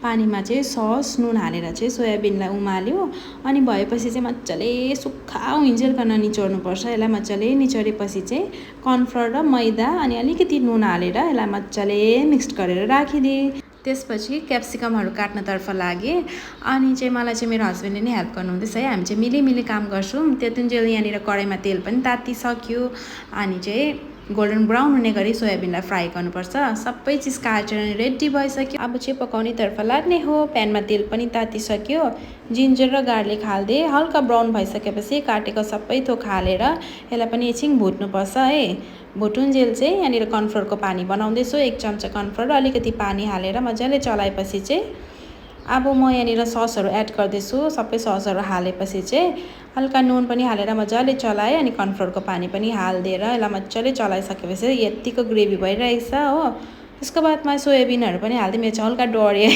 पानीमा चाहिँ सस नुन हालेर चाहिँ सोयाबिनलाई उमाल्यो। अनि भएपछि चाहिँ मजाले सुक्खा हुइन्जेलकन निचोर्नुपर्छ। यसलाई मजाले निचोरेपछि चाहिँ कर्नफ्लोर र मैदा अनि अलिकति नुन हालेर यसलाई मजाले मिक्स गरेर राखिदिएँ। त्यसपछि क्याप्सिकमहरू काट्नतर्फ लागेँ। अनि चाहिँ मलाई चाहिँ मेरो हस्बेन्डले नै हेल्प गर्नुहुँदैछ है। हामी चाहिँ मिली काम गर्छौँ। त्यतिन्जेल यहाँनिर कराईमा तेल पनि तातिसक्यो। अनि चाहिँ गोल्डन ब्राउन हुने गरी सोयाबिनलाई फ्राई गर्नुपर्छ। सबै चिज काटेर रेडी भइसक्यो। अब चाहिँ पकाउनेतर्फ लाग्ने हो। प्यानमा तेल पनि तातिसक्यो। जिन्जर र गार्लिक हाल्दै हल्का ब्राउन भइसकेपछि काटेको सबै थोक हालेर यसलाई पनि एकछिन भुट्नुपर्छ है। भुटुन्जेल चाहिँ यहाँनिर कर्नफ्लोरको पानी बनाउँदैछु। 1 चम्चा कर्नफ्लोर र अलिकति पानी हालेर मजाले चलाएपछि चाहिँ अब म यहाँनिर ससहरू एड गर्दैछु। सबै ससहरू हालेपछि चाहिँ हल्का नुन पनि हालेर मजाले चलाएँ। अनि कर्नफ्लोरको पानी पनि हालिदिएर यसलाई मजाले चलाइसकेपछि यतिको ग्रेभी भइरहेछ हो। त्यसको बादमा सोयाबिनहरू पनि हालिदिएँ। मेरो चाहिँ हल्का डढ्यो।